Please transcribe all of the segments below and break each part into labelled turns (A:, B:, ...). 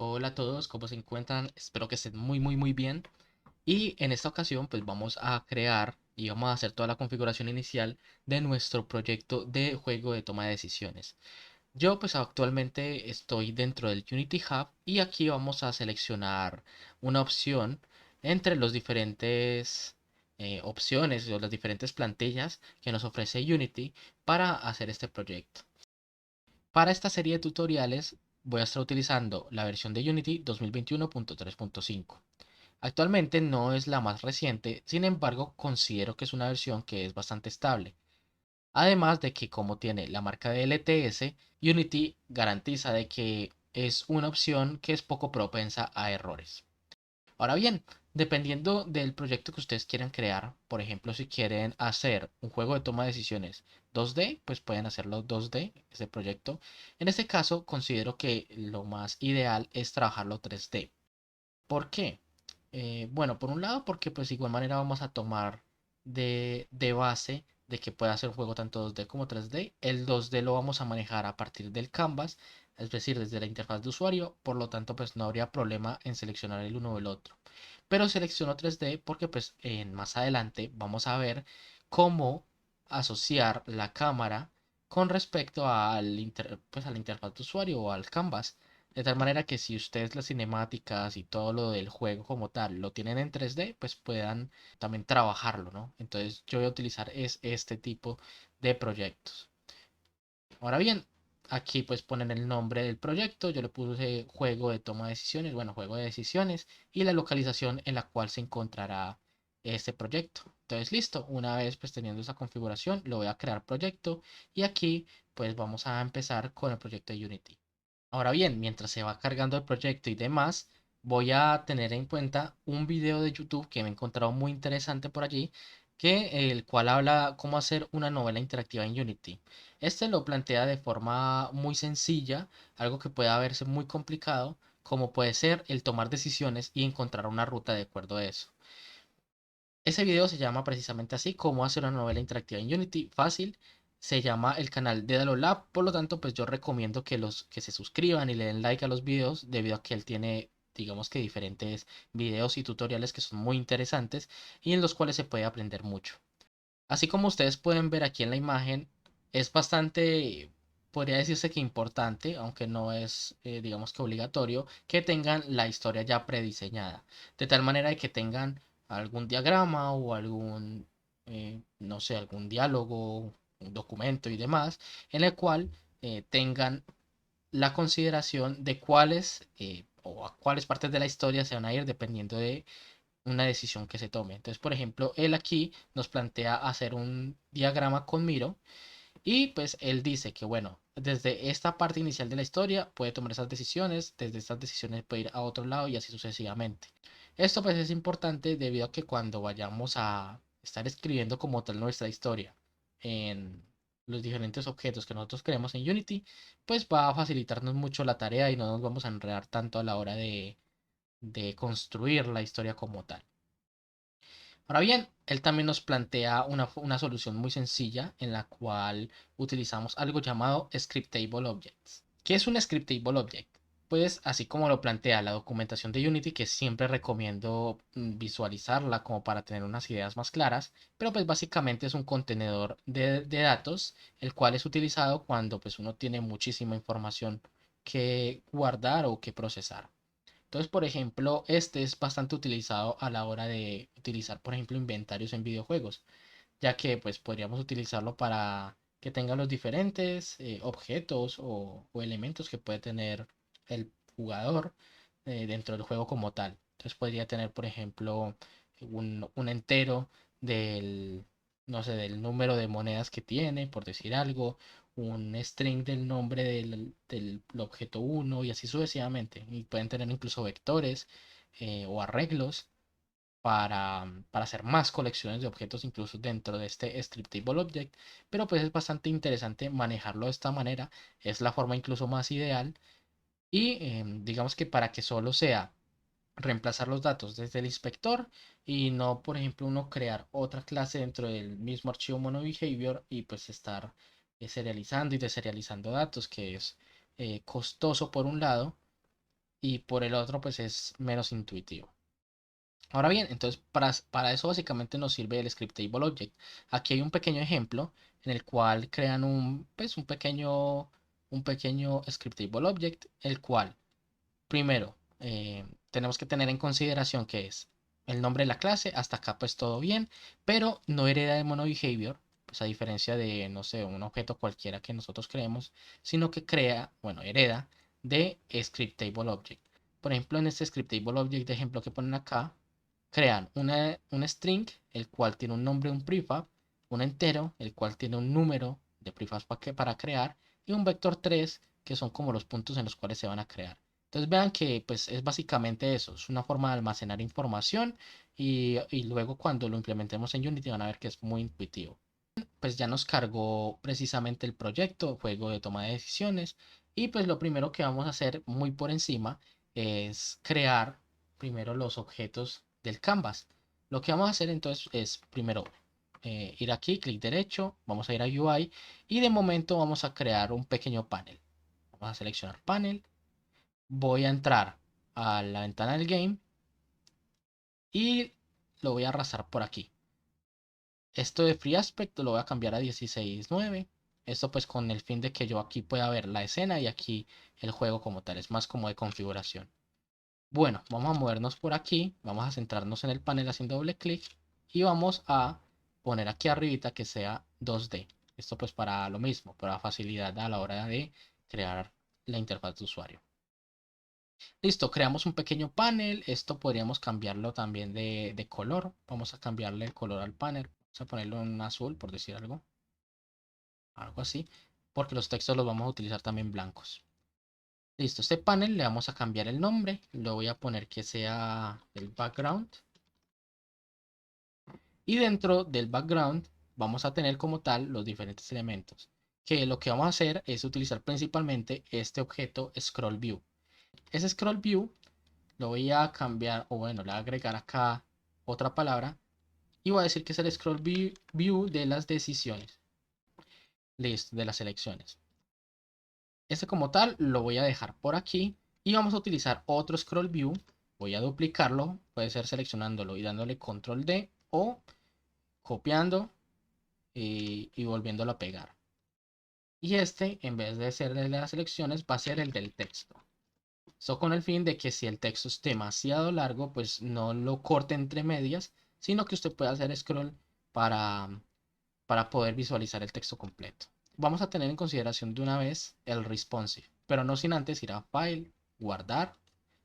A: Hola a todos, ¿cómo se encuentran? Espero que estén muy bien. Y en esta ocasión pues vamos a crear y vamos a hacer toda la configuración inicial de nuestro proyecto de juego de toma de decisiones. Yo pues actualmente estoy dentro del Unity Hub y aquí vamos a seleccionar una opción entre los diferentes opciones o las diferentes plantillas que nos ofrece Unity para hacer este proyecto. Para esta serie de tutoriales voy a estar utilizando la versión de Unity 2021.3.5. Actualmente no es la más reciente, sin embargo considero que es una versión que es bastante estable. Además de que como tiene la marca de LTS, Unity garantiza de que es una opción que es poco propensa a errores. Ahora bien, dependiendo del proyecto que ustedes quieran crear, por ejemplo, si quieren hacer un juego de toma de decisiones 2D, pues pueden hacerlo 2D, ese proyecto. En este caso, considero que lo más ideal es trabajarlo 3D. ¿Por qué? Bueno, por un lado, porque pues de igual manera vamos a tomar de base de que pueda ser un juego tanto 2D como 3D. El 2D lo vamos a manejar a partir del canvas, es decir, desde la interfaz de usuario, por lo tanto pues no habría problema en seleccionar el uno o el otro. Pero selecciono 3D porque pues más adelante vamos a ver cómo asociar la cámara con respecto pues, a la interfaz de usuario o al canvas. De tal manera que si ustedes las cinemáticas y todo lo del juego como tal lo tienen en 3D, pues puedan también trabajarlo, ¿no? Entonces yo voy a utilizar este tipo de proyectos. Ahora bien, aquí pues ponen el nombre del proyecto, yo le puse juego de toma de decisiones, bueno, juego de decisiones y la localización en la cual se encontrará este proyecto. Entonces listo, una vez pues teniendo esa configuración, lo voy a crear proyecto y aquí pues vamos a empezar con el proyecto de Unity. Ahora bien, mientras se va cargando el proyecto y demás, voy a tener en cuenta un video de YouTube que me he encontrado muy interesante por allí, el cual habla cómo hacer una novela interactiva en Unity. Este lo plantea de forma muy sencilla, algo que puede verse muy complicado, como puede ser el tomar decisiones y encontrar una ruta de acuerdo a eso. Ese video se llama precisamente así, cómo hacer una novela interactiva en Unity, fácil. Se llama el canal de Lab, por lo tanto, pues yo recomiendo que los que se suscriban y le den like a los videos, debido a que él tiene, digamos que diferentes videos y tutoriales que son muy interesantes y en los cuales se puede aprender mucho. Así como ustedes pueden ver aquí en la imagen, es bastante, podría decirse que importante, aunque no es, digamos que obligatorio, que tengan la historia ya prediseñada, de tal manera de que tengan algún diagrama o algún, no sé, algún diálogo, un documento y demás, en el cual tengan la consideración de cuáles o a cuáles partes de la historia se van a ir dependiendo de una decisión que se tome. Entonces, por ejemplo, él aquí nos plantea hacer un diagrama con Miro y pues él dice que, bueno, desde esta parte inicial de la historia puede tomar esas decisiones, desde estas decisiones puede ir a otro lado y así sucesivamente. Esto pues es importante debido a que cuando vayamos a estar escribiendo como tal nuestra historia en los diferentes objetos que nosotros creemos en Unity, pues va a facilitarnos mucho la tarea y no nos vamos a enredar tanto a la hora de construir la historia como tal. Ahora bien, él también nos plantea una solución muy sencilla en la cual utilizamos algo llamado Scriptable Objects. ¿Qué es un Scriptable Object? Pues así como lo plantea la documentación de Unity, que siempre recomiendo visualizarla como para tener unas ideas más claras, pero pues básicamente es un contenedor de datos, el cual es utilizado cuando pues uno tiene muchísima información que guardar o que procesar. Entonces, por ejemplo, este es bastante utilizado a la hora de utilizar, por ejemplo, inventarios en videojuegos, ya que pues podríamos utilizarlo para que tenga los diferentes objetos o elementos que puede tener el jugador dentro del juego como tal. Entonces podría tener, por ejemplo, un entero del, no sé, del número de monedas que tiene, por decir algo, un string del nombre del objeto uno y así sucesivamente. Y pueden tener incluso vectores o arreglos para hacer más colecciones de objetos incluso dentro de este Scriptable Object, pero pues es bastante interesante manejarlo de esta manera, es la forma incluso más ideal y digamos que para que solo sea reemplazar los datos desde el inspector y no, por ejemplo, uno crear otra clase dentro del mismo archivo MonoBehavior y pues estar serializando y deserializando datos, que es costoso por un lado y por el otro pues es menos intuitivo. Ahora bien, entonces para eso básicamente nos sirve el Scriptable Object. Aquí hay un pequeño ejemplo en el cual crean pues, un pequeño Scriptable Object, el cual primero tenemos que tener en consideración que es el nombre de la clase, hasta acá pues todo bien, pero no hereda de MonoBehavior, pues a diferencia de, no sé, un objeto cualquiera que nosotros creemos, sino que crea, bueno, hereda de Scriptable Object. Por ejemplo, en este Scriptable Object de ejemplo que ponen acá, crean un string, el cual tiene un nombre, un prefab, un entero, el cual tiene un número de prefabs para crear, y un vector 3, que son como los puntos en los cuales se van a crear. Entonces vean que pues es básicamente eso, es una forma de almacenar información y luego cuando lo implementemos en Unity van a ver que es muy intuitivo. Pues ya nos cargó precisamente el proyecto, juego de toma de decisiones, y pues lo primero que vamos a hacer muy por encima es crear primero los objetos del canvas. Lo que vamos a hacer entonces es primero ir aquí, clic derecho, vamos a ir a UI y de momento vamos a crear un pequeño panel. Vamos a seleccionar panel, voy a entrar a la ventana del game y lo voy a arrastrar por aquí. Esto de Free Aspect lo voy a cambiar a 16:9. Esto pues con el fin de que yo aquí pueda ver la escena y aquí el juego como tal. Es más como de configuración. Bueno, vamos a movernos por aquí. Vamos a centrarnos en el panel haciendo doble clic. Y vamos a poner aquí arribita que sea 2D. Esto pues para lo mismo, para facilidad a la hora de crear la interfaz de usuario. Listo, creamos un pequeño panel. Esto podríamos cambiarlo también de color. Vamos a cambiarle el color al panel. Vamos a ponerlo en azul, por decir algo. Algo así. Porque los textos los vamos a utilizar también blancos. Listo, este panel le vamos a cambiar el nombre. Lo voy a poner que sea el background. Y dentro del background vamos a tener como tal los diferentes elementos. Que lo que vamos a hacer es utilizar principalmente este objeto scroll view. Ese scroll view lo voy a cambiar, o bueno, le voy a agregar acá otra palabra y voy a decir que es el scroll view de las decisiones. Listo, de las elecciones. Este como tal lo voy a dejar por aquí y vamos a utilizar otro scroll view. Voy a duplicarlo, puede ser seleccionándolo y dándole control D o copiando y volviéndolo a pegar. Y este, en vez de ser el de las elecciones, va a ser el del texto. Eso con el fin de que si el texto es demasiado largo, pues no lo corte entre medias, sino que usted pueda hacer scroll para, para poder visualizar el texto completo. Vamos a tener en consideración de una vez el responsive, pero no sin antes ir a File, guardar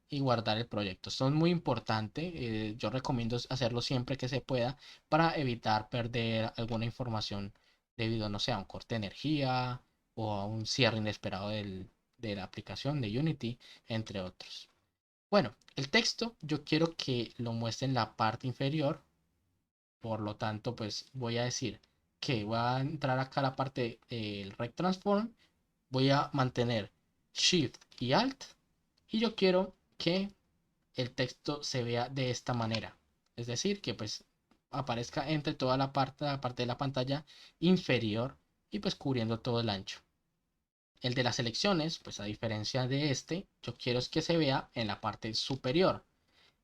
A: y guardar el proyecto. Esto es muy importante. Yo recomiendo hacerlo siempre que se pueda para evitar perder alguna información debido, no sé, a un corte de energía o a un cierre inesperado de la aplicación de Unity, entre otros. Bueno, el texto yo quiero que lo muestre en la parte inferior, por lo tanto, pues voy a decir que voy a entrar acá a la parte del Rect Transform, voy a mantener Shift y Alt y yo quiero que el texto se vea de esta manera. Es decir, que pues aparezca entre toda la parte de la pantalla inferior y pues cubriendo todo el ancho. El de las selecciones, pues a diferencia de este, yo quiero es que se vea en la parte superior.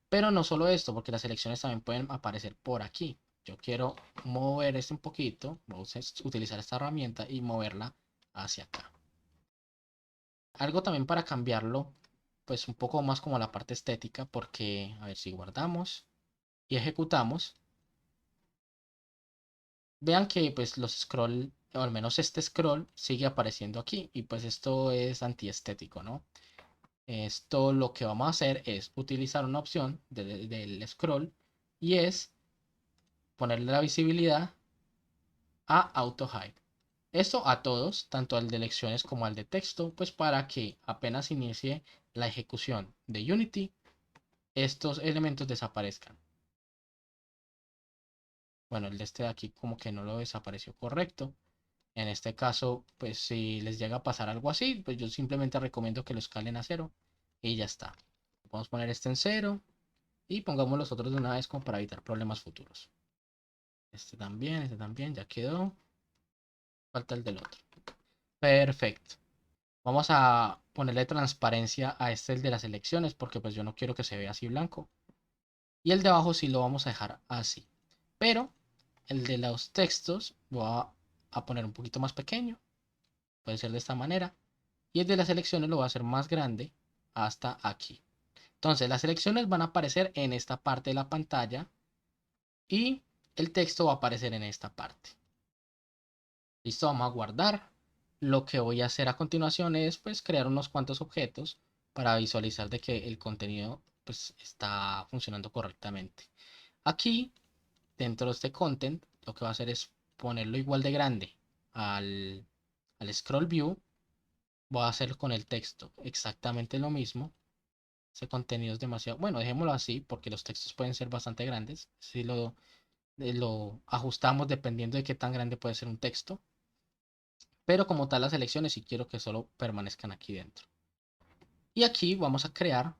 A: Pero no solo esto, porque las selecciones también pueden aparecer por aquí. Yo quiero mover este un poquito, vamos a utilizar esta herramienta y moverla hacia acá. Algo también para cambiarlo, pues un poco más como la parte estética, porque a ver si guardamos y ejecutamos, vean que pues los scroll, o al menos este scroll, sigue apareciendo aquí y pues esto es antiestético, ¿no? Esto lo que vamos a hacer es utilizar una opción del scroll y es ponerle la visibilidad a auto hide. Esto a todos, tanto al de elecciones como al de texto, pues para que apenas inicie la ejecución de Unity, estos elementos desaparezcan. Bueno, el de este de aquí como que no lo desapareció correcto. En este caso, pues si les llega a pasar algo así, pues yo simplemente recomiendo que lo escalen a 0 y ya está. Vamos a poner este en 0 y pongamos los otros de una vez como para evitar problemas futuros. Este también, ya quedó. Falta el del otro. Perfecto. Vamos a ponerle transparencia a este, el de las elecciones, porque pues yo no quiero que se vea así blanco. Y el de abajo sí lo vamos a dejar así. Pero el de los textos voy a poner un poquito más pequeño. Puede ser de esta manera. Y el de las elecciones lo voy a hacer más grande hasta aquí. Entonces las elecciones van a aparecer en esta parte de la pantalla y el texto va a aparecer en esta parte. Listo, vamos a guardar. Lo que voy a hacer a continuación es pues crear unos cuantos objetos para visualizar de que el contenido pues está funcionando correctamente. Aquí, dentro de este content, lo que voy a hacer es ponerlo igual de grande al, al scroll view. Voy a hacer con el texto exactamente lo mismo. Ese contenido es demasiado, bueno, dejémoslo así porque los textos pueden ser bastante grandes. Si lo ajustamos dependiendo de qué tan grande puede ser un texto. Pero como tal las selecciones sí quiero que solo permanezcan aquí dentro. Y aquí vamos a crear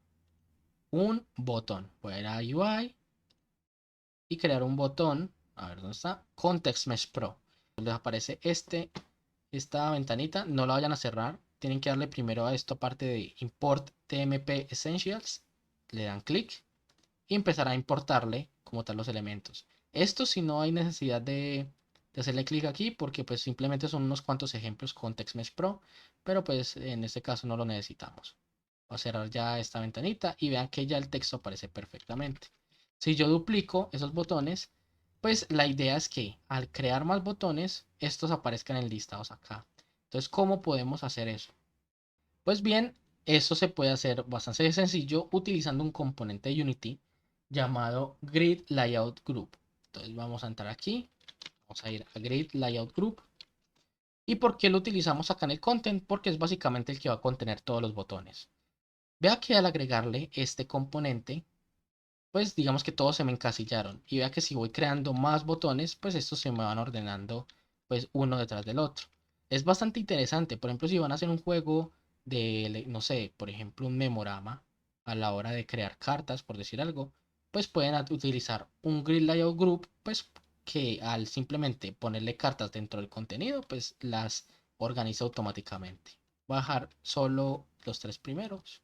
A: un botón. Voy a ir a UI y crear un botón. A ver, ¿dónde está? Context Mesh Pro. Les aparece esta ventanita. No la vayan a cerrar. Tienen que darle primero a esta parte de Import TMP Essentials. Le dan clic y empezar a importarle como tal los elementos. Esto si no hay necesidad de hacerle clic aquí porque pues simplemente son unos cuantos ejemplos con TextMesh Pro, pero pues en este caso no lo necesitamos. Voy a cerrar ya esta ventanita y vean que ya el texto aparece perfectamente. Si yo duplico esos botones, pues la idea es que al crear más botones, estos aparezcan en listados acá. Entonces, ¿cómo podemos hacer eso? Pues bien, eso se puede hacer bastante sencillo utilizando un componente de Unity llamado Grid Layout Group. Entonces vamos a entrar aquí, vamos a ir a Grid Layout Group. ¿Y por qué lo utilizamos acá en el content? Porque es básicamente el que va a contener todos los botones. Vea que al agregarle este componente, pues digamos que todos se me encasillaron. Y vea que si voy creando más botones, pues estos se me van ordenando pues uno detrás del otro. Es bastante interesante. Por ejemplo, si van a hacer un juego de, no sé, por ejemplo, un memorama a la hora de crear cartas, por decir algo, pues pueden utilizar un Grid Layout Group, pues que al simplemente ponerle cartas dentro del contenido, pues las organiza automáticamente. Bajar solo los tres primeros,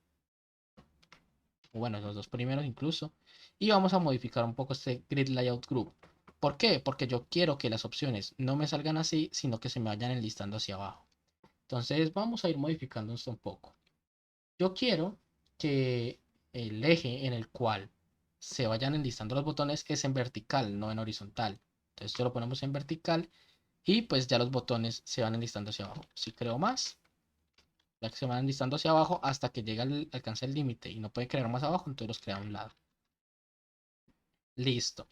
A: o bueno, los dos primeros incluso, y vamos a modificar un poco este Grid Layout Group. ¿Por qué? Porque yo quiero que las opciones no me salgan así, sino que se me vayan enlistando hacia abajo. Entonces vamos a ir modificando esto un poco. Yo quiero que el eje en el cual se vayan enlistando los botones es en vertical, no en horizontal. Entonces esto lo ponemos en vertical y pues ya los botones se van enlistando hacia abajo. Si creo más, ya que se van enlistando hacia abajo hasta que llega alcance el límite y no puede crear más abajo, entonces los crea a un lado. Listo.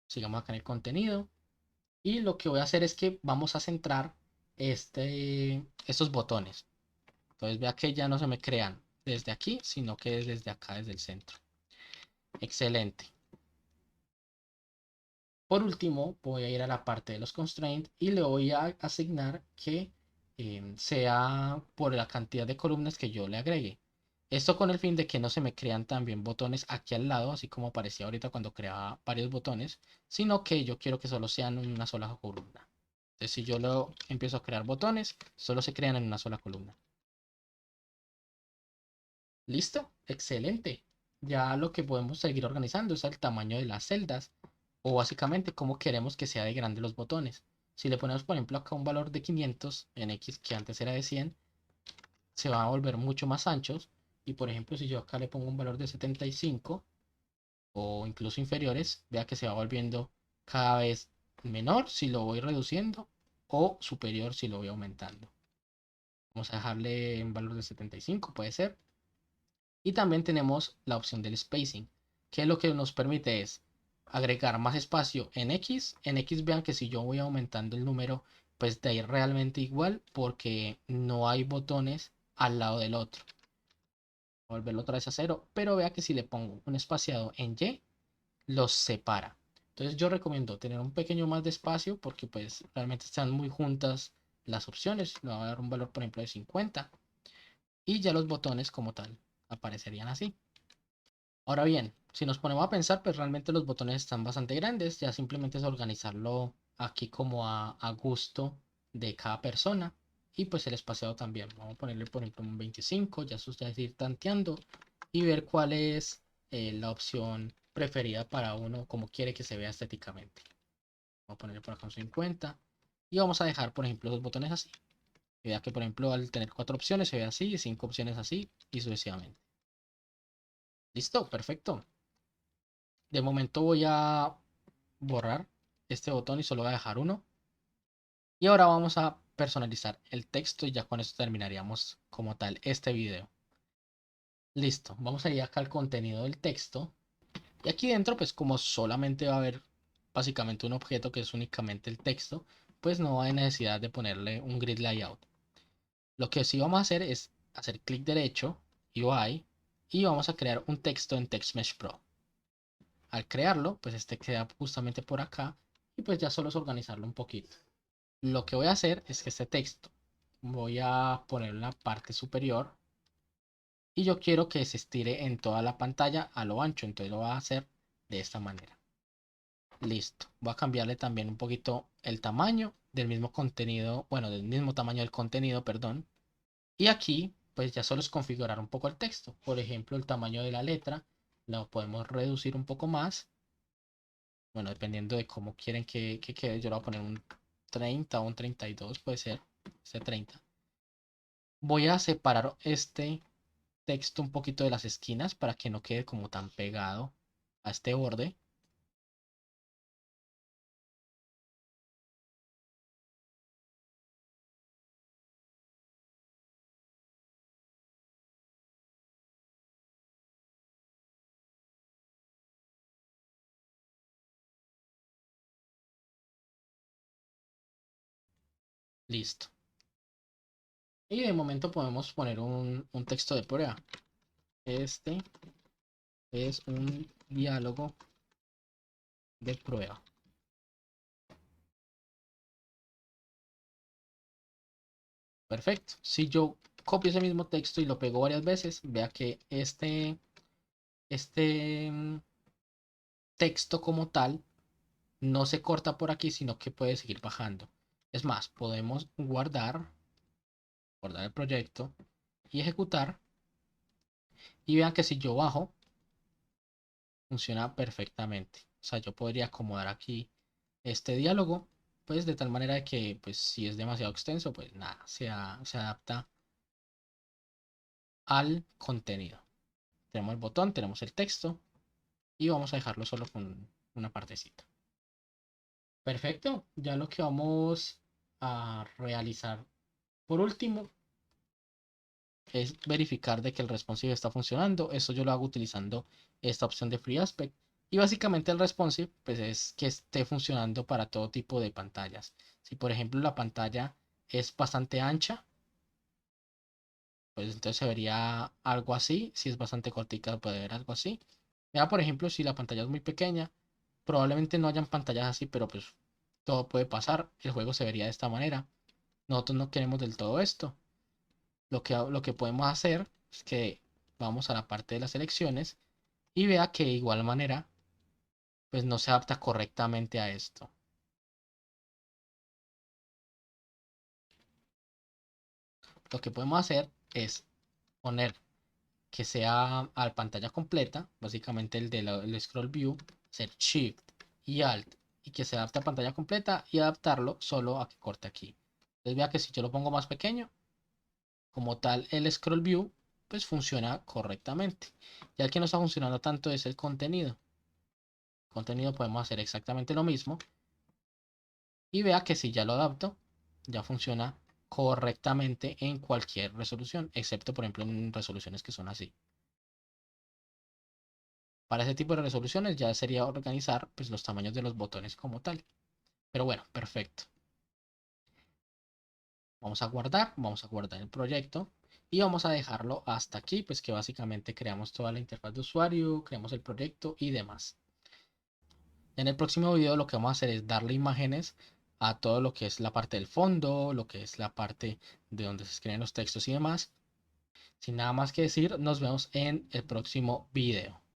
A: Sigamos acá en el contenido. Y lo que voy a hacer es que vamos a centrar estos botones. Entonces vea que ya no se me crean desde aquí, sino que es desde acá, desde el centro. Excelente. Por último, voy a ir a la parte de los constraints y le voy a asignar que sea por la cantidad de columnas que yo le agregue. Esto con el fin de que no se me crean también botones aquí al lado, así como aparecía ahorita cuando creaba varios botones, sino que yo quiero que solo sean en una sola columna. Entonces, si yo lo empiezo a crear botones, solo se crean en una sola columna. ¿Listo? Excelente. Ya lo que podemos seguir organizando es el tamaño de las celdas o básicamente cómo queremos que sea de grande los botones. Si le ponemos, por ejemplo, acá un valor de 500 en X que antes era de 100, se va a volver mucho más anchos. Y por ejemplo, si yo acá le pongo un valor de 75 o incluso inferiores, vea que se va volviendo cada vez menor si lo voy reduciendo o superior si lo voy aumentando. Vamos a dejarle un valor de 75, puede ser. Y también tenemos la opción del spacing, que lo que nos permite es agregar más espacio en X. En X vean que si yo voy aumentando el número, pues de ir realmente igual porque no hay botones al lado del otro. Volverlo otra vez a cero, pero vea que si le pongo un espaciado en Y, los separa. Entonces yo recomiendo tener un pequeño más de espacio porque pues realmente están muy juntas las opciones. Le voy a dar un valor por ejemplo de 50 y ya los botones como tal aparecerían así. Ahora bien, si nos ponemos a pensar, pues realmente los botones están bastante grandes, ya simplemente es organizarlo aquí como a gusto de cada persona y pues el espaciado también. Vamos a ponerle por ejemplo un 25, ya eso ya es ir tanteando y ver cuál es la opción preferida para uno, como quiere que se vea estéticamente. Vamos a ponerle por acá un 50 y vamos a dejar por ejemplo los botones así. Vea que por ejemplo al tener 4 opciones se ve así, 5 opciones así y sucesivamente. Listo, perfecto. De momento voy a borrar este botón y solo voy a dejar uno. Y ahora vamos a personalizar el texto y ya con esto terminaríamos como tal este video. Listo, vamos a ir acá al contenido del texto. Y aquí dentro, pues como solamente va a haber básicamente un objeto que es únicamente el texto, pues no hay necesidad de ponerle un grid layout. Lo que sí vamos a hacer es hacer clic derecho, UI, y vamos a crear un texto en TextMesh Pro. Al crearlo, pues este queda justamente por acá y pues ya solo es organizarlo un poquito. Lo que voy a hacer es que este texto voy a poner en la parte superior y yo quiero que se estire en toda la pantalla a lo ancho, entonces lo voy a hacer de esta manera. Listo, voy a cambiarle también un poquito el tamaño del mismo contenido, bueno, del mismo tamaño del contenido, perdón. Y aquí, pues ya solo es configurar un poco el texto. Por ejemplo, el tamaño de la letra lo podemos reducir un poco más. Bueno, dependiendo de cómo quieren que quede, yo le voy a poner un 30 o un 32, puede ser, este 30. Voy a separar este texto un poquito de las esquinas para que no quede como tan pegado a este borde. Listo. Y de momento podemos poner un texto de prueba. Este es un diálogo de prueba. Perfecto. Si yo copio ese mismo texto y lo pego varias veces, vea que este texto como tal no se corta por aquí, sino que puede seguir bajando. Es más, podemos guardar el proyecto y ejecutar. Y vean que si yo bajo, funciona perfectamente. O sea, yo podría acomodar aquí este diálogo, pues de tal manera de que, pues si es demasiado extenso, pues nada, se adapta al contenido. Tenemos el botón, tenemos el texto y vamos a dejarlo solo con una partecita. Perfecto, ya lo que vamos a realizar por último es verificar de que el responsive está funcionando. Eso yo lo hago utilizando esta opción de Free Aspect. Y básicamente el responsive pues es que esté funcionando para todo tipo de pantallas. Si por ejemplo la pantalla es bastante ancha, pues entonces se vería algo así. Si es bastante cortica puede ver algo así. Ya por ejemplo si la pantalla es muy pequeña, probablemente no hayan pantallas así, pero pues todo puede pasar. El juego se vería de esta manera. Nosotros no queremos del todo esto. Lo que podemos hacer es que vamos a la parte de las selecciones y vea que de igual manera pues no se adapta correctamente a esto. Lo que podemos hacer es poner que sea a la pantalla completa, básicamente el scroll view, hacer shift y alt y que se adapte a pantalla completa y adaptarlo solo a que corte aquí. Entonces vea que si yo lo pongo más pequeño, como tal el scroll view pues funciona correctamente. Ya el que no está funcionando tanto es el contenido. Contenido podemos hacer exactamente lo mismo y vea que si ya lo adapto, ya funciona correctamente en cualquier resolución, excepto por ejemplo en resoluciones que son así. Para ese tipo de resoluciones ya sería organizar pues, los tamaños de los botones como tal. Pero bueno, perfecto. Vamos a guardar el proyecto y vamos a dejarlo hasta aquí, pues que básicamente creamos toda la interfaz de usuario, creamos el proyecto y demás. En el próximo video lo que vamos a hacer es darle imágenes a todo lo que es la parte del fondo, lo que es la parte de donde se escriben los textos y demás. Sin nada más que decir, nos vemos en el próximo video.